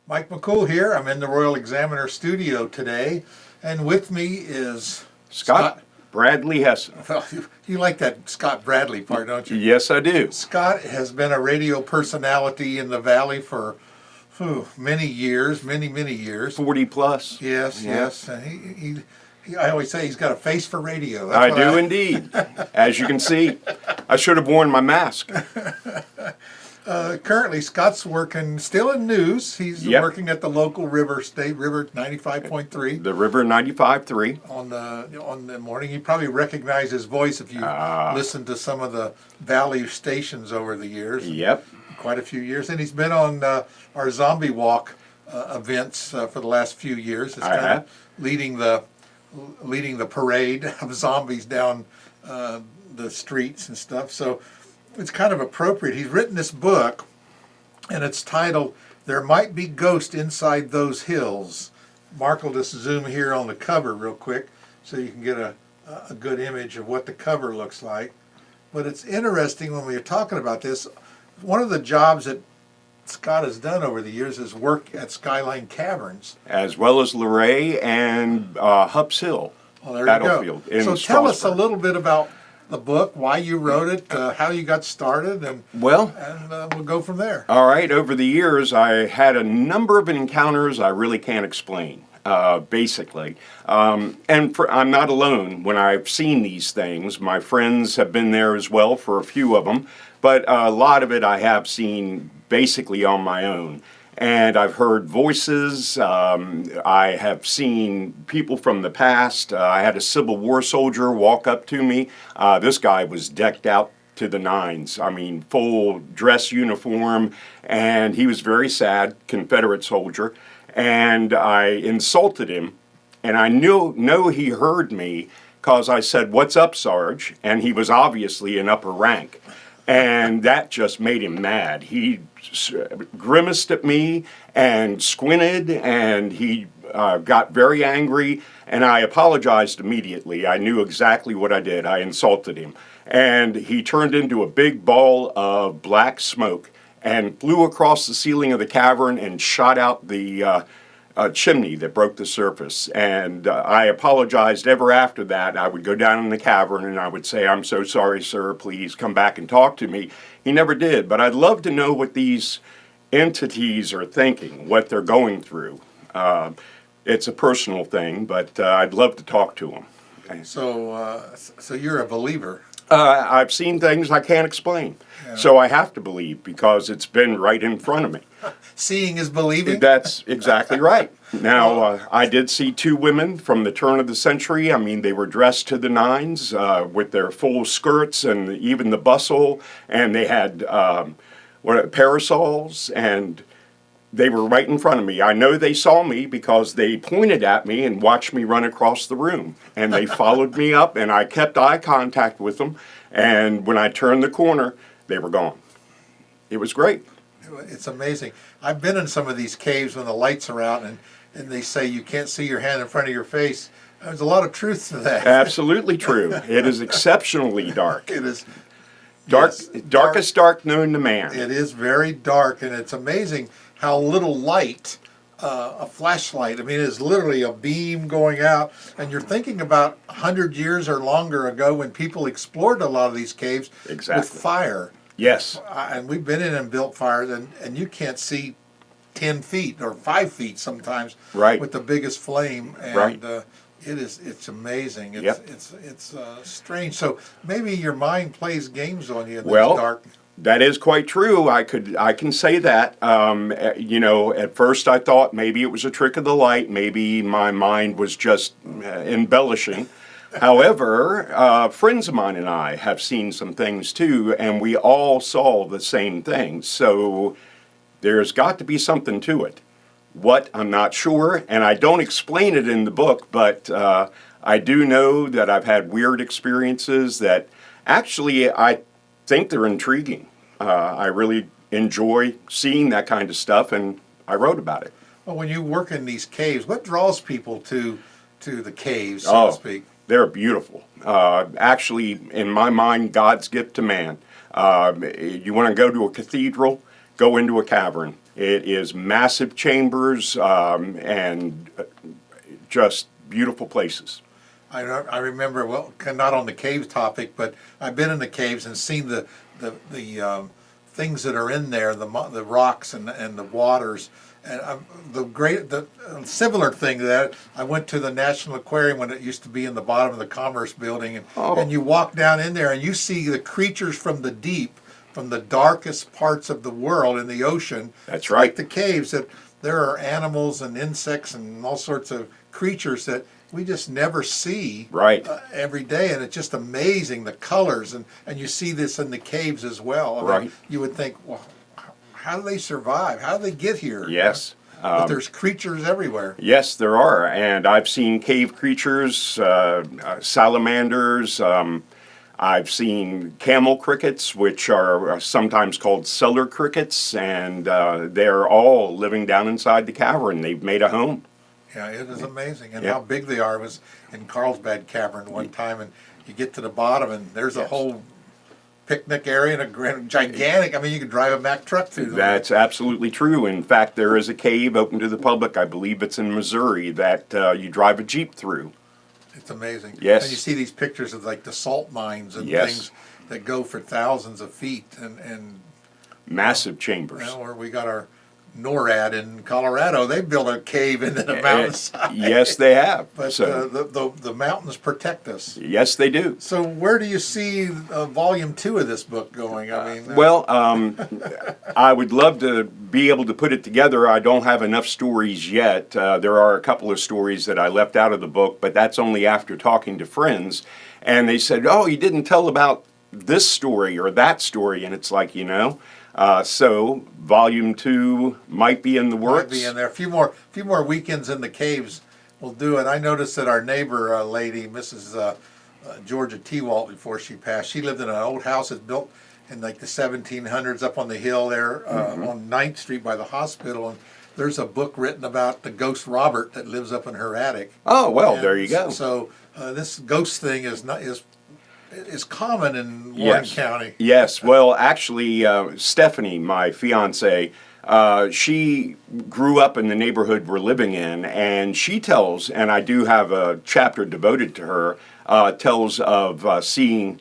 Mike McCool here. I'm in the Royal Examiner studio today, and with me is Scott Bradley Hesson. Well, you like that Scott Bradley part, don't you? Yes, I do. Scott has been a radio personality in the Valley for many years, many years. 40 plus. Yes, Yeah. yes. And I always say he's got a face for radio. I do indeed. As you can see, I should have worn my mask. Currently, Scott's working still in news. He's Yep. working at the local State River 95.3. The River 95.3. On the morning. You probably recognize his voice if you listened to some of the Valley stations over the years. Yep. Quite a few years. And he's been on our zombie walk events for the last few years. It's kind of leading the parade of zombies down the streets and stuff. So it's kind of appropriate. He's written this book, and it's titled "There Might Be Ghosts Inside Those Hills." Mark will just zoom here on the cover real quick so you can get a good image of what the cover looks like. But it's interesting when we are talking about this. One of the jobs that Scott has done over the years is work at Skyline Caverns. As well as Luray and Hups Hill Well, there Battlefield. you go. So tell us a little bit about the book, why you wrote it, how you got started, and we'll go from there. All right. Over the years, I had a number of encounters I really can't explain, basically. I'm not alone when I've seen these things. My friends have been there as well for a few of them, but a lot of it I have seen basically on my own. And I've heard voices. I have seen people from the past. I had a Civil War soldier walk up to me. This guy was decked out to the nines. I mean, full dress uniform, and he was very sad, Confederate soldier. And I insulted him, and I know he heard me because I said, "What's up, Sarge?" And he was obviously an upper rank. And that just made him mad. He grimaced at me and squinted, and he got very angry, and I apologized immediately. I knew exactly what I did. I insulted him. And he turned into a big ball of black smoke and flew across the ceiling of the cavern and shot out the chimney that broke the surface. And I apologized ever after that. I would go down in the cavern and I would say, "I'm so sorry, sir, please come back and talk to me." He never did, but I'd love to know what these entities are thinking, what they're going through. It's a personal thing, but I'd love to talk to them. So you're a believer. I've seen things I can't explain, so I have to believe because it's been right in front of me. Seeing is believing? That's exactly right. Now, I did see two women from the turn of the century. I mean, they were dressed to the nines with their full skirts and even the bustle, and they had parasols, and they were right in front of me. I know they saw me because they pointed at me and watched me run across the room, and they followed me up, and I kept eye contact with them, and when I turned the corner, they were gone. It was great. It's amazing. I've been in some of these caves when the lights are out and they say you can't see your hand in front of your face. There's a lot of truth to that. Absolutely true. It is exceptionally dark. It is dark, yes, darkest dark known to man. It is very dark, and it's amazing how little light, a flashlight, I mean, it is literally a beam going out, and you're thinking about 100 years or longer ago when people explored a lot of these caves with fire. Yes. And we've been in and built fires, and you can't see 10 feet or 5 feet sometimes with the biggest flame. And it's amazing. It's strange. So maybe your mind plays games on you in this dark. That is quite true. I can say that. At first I thought maybe it was a trick of the light. Maybe my mind was just embellishing. However, friends of mine and I have seen some things too, and we all saw the same thing. So there's got to be something to it. What, I'm not sure, and I don't explain it in the book, but I do know that I've had weird experiences that actually I think they're intriguing. I really enjoy seeing that kind of stuff, and I wrote about it. Well, when you work in these caves, what draws people to the caves, so to speak? They're beautiful. Actually, in my mind, God's gift to man. You want to go to a cathedral, go into a cavern. It is massive chambers and just beautiful places. I remember, well, not on the caves topic, but I've been in the caves and seen the things that are in there, the rocks and the waters. And the similar thing that I went to the National Aquarium when it used to be in the bottom of the Commerce Building, and you walk down in there and you see the creatures from the deep, from the darkest parts of the world in the ocean. That's right. Like the caves, that there are animals and insects and all sorts of creatures that we just never see every day, and it's just amazing, the colors, and you see this in the caves as well. I mean, you would think, well, how do they survive? How do they get here? Yes. But there's creatures everywhere. Yes, there are, and I've seen cave creatures, salamanders. I've seen camel crickets, which are sometimes called cellar crickets, and they're all living down inside the cavern. They've made a home. Yeah, it is amazing, and how big they are. I was in Carlsbad Cavern one time, and you get to the bottom, and there's a whole picnic area and a gigantic. I mean, you could drive a Mack truck through them. That's absolutely true. In fact, there is a cave open to the public. I believe it's in Missouri that you drive a Jeep through. It's amazing. Yes. And you see these pictures of like the salt mines and things that go for thousands of feet and massive chambers. Well, where we got our NORAD in Colorado, they built a cave into the mountainside. Yes, they have. But so, the mountains protect us. Yes, they do. So where do you see volume 2 of this book going? I mean, well, I would love to be able to put it together. I don't have enough stories yet. There are a couple of stories that I left out of the book, but that's only after talking to friends. And they said, oh, you didn't tell about this story or that story. And it's like, so volume 2 might be in the works. Might be in there. A few more weekends in the caves will do it. I noticed that our neighbor lady, Mrs. Georgia T. Walt, before she passed, she lived in an old house that's built in like the 1700s up on the hill there on 9th Street by the hospital. And there's a book written about the ghost Robert that lives up in her attic. Oh, well, there you go. So this ghost thing is common in Warren County. Yes. Well, actually, Stephanie, my fiance, she grew up in the neighborhood we're living in, and she tells, and I do have a chapter devoted to her, tells of seeing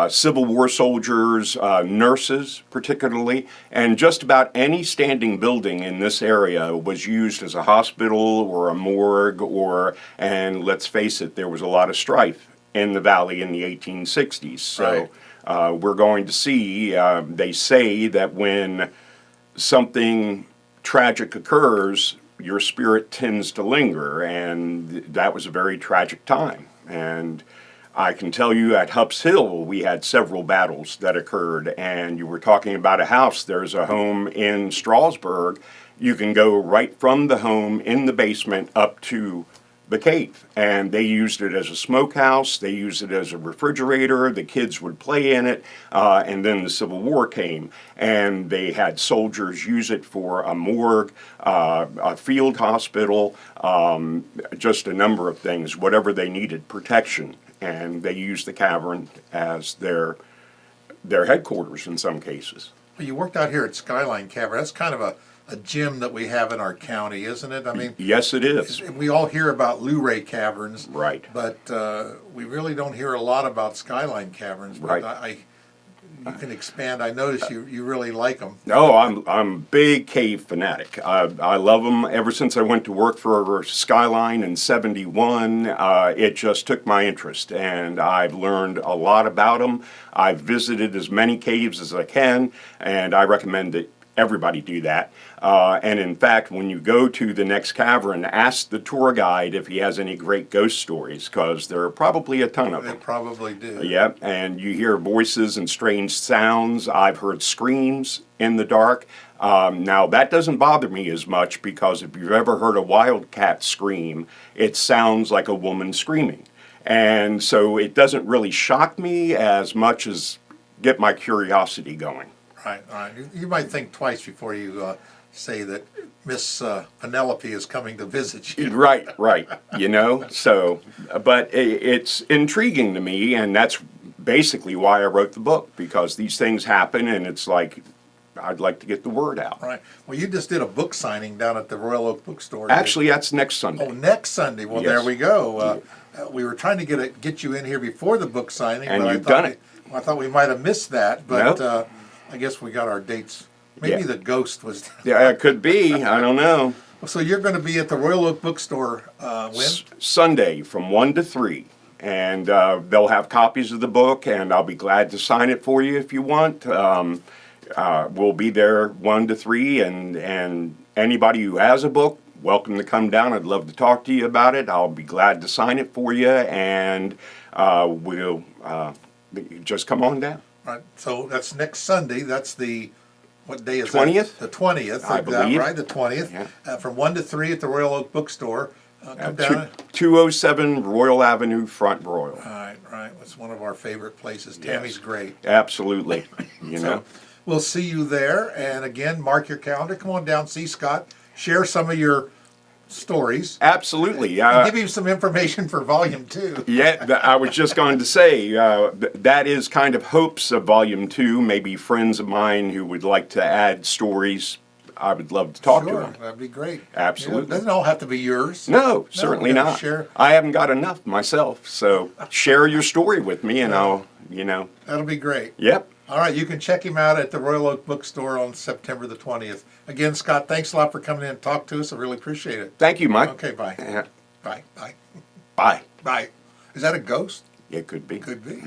Civil War soldiers, nurses particularly, and just about any standing building in this area was used as a hospital or a morgue and let's face it, there was a lot of strife in the valley in the 1860s. So we're going to see, they say that when something tragic occurs, your spirit tends to linger, and that was a very tragic time. And I can tell you at Hupp's Hill, we had several battles that occurred, and you were talking about a house. There's a home in Strasburg. You can go right from the home in the basement up to the cave, and they used it as a smokehouse. They used it as a refrigerator. The kids would play in it, and then the Civil War came, and they had soldiers use it for a morgue, a field hospital, just a number of things, whatever they needed, protection, and they used the cavern as their headquarters in some cases. Well, you worked out here at Skyline Cavern. That's kind of a gym that we have in our county, isn't it? I mean, yes, it is. We all hear about Luray Caverns, right? But we really don't hear a lot about Skyline Caverns. But right. You can expand. I notice you really like them. No, I'm a big cave fanatic. I love them. Ever since I went to work for Skyline in '71, it just took my interest, and I've learned a lot about them. I've visited as many caves as I can, and I recommend that everybody do that. And in fact, when you go to the next cavern, ask the tour guide if he has any great ghost stories, because there are probably a ton of them. They probably do. Yep, and you hear voices and strange sounds. I've heard screams in the dark. Now, that doesn't bother me as much, because if you've ever heard a wildcat scream, it sounds like a woman screaming. And so it doesn't really shock me as much as get my curiosity going. Right. You might think twice before you say that Miss Penelope is coming to visit you. Right. So, but it's intriguing to me, and that's basically why I wrote the book, because these things happen, and it's like, I'd like to get the word out. Right. Well, you just did a book signing down at the Royal Oak Bookstore. did- Actually, that's next Sunday. Oh, next Sunday. Well, Yes. there we go. We were trying to get you in here before the book signing, And but you've done it. I thought we might have missed that, but Nope. I guess we got our dates. Maybe Yeah. the ghost was. Yeah, it could be. I don't know. So you're going to be at the Royal Oak Bookstore when? Sunday from 1 to 3. And they'll have copies of the book, and I'll be glad to sign it for you if you want. We'll be there 1 to 3, and anybody who has a book, welcome to come down. I'd love to talk to you about it. I'll be glad to sign it for you, and we'll just come on down. Right. So that's next Sunday. That's the, what day is 20th? that? The 20th. I believe. Right, the 20th. Yeah. From 1 to 3 at the Royal Oak Bookstore. Come down. 207 Royal Avenue, Front Royal. Right, right. It's one of our favorite places. Tammy's great. Absolutely. You know. So we'll see you there. And again, mark your calendar. Come on down, see Scott. Share some of your stories. Absolutely. And give him some information for volume 2. Yeah, I was just going to say that is kind of hopes of Volume 2. Maybe friends of mine who would like to add stories, I would love to talk to Sure, them. that'd be great. Absolutely. You know, it doesn't all have to be yours. No, certainly we gotta not. share. I haven't got enough myself, so share your story with me, and I'll, That'll be great. Yep. All right, you can check him out at the Royal Oak Bookstore on September the 20th. Again, Scott, thanks a lot for coming in and talk to us. I really appreciate it. Thank you, Mike. Okay, bye. Yeah. Bye, bye, Bye. bye. Is that a ghost? It could be. Could be.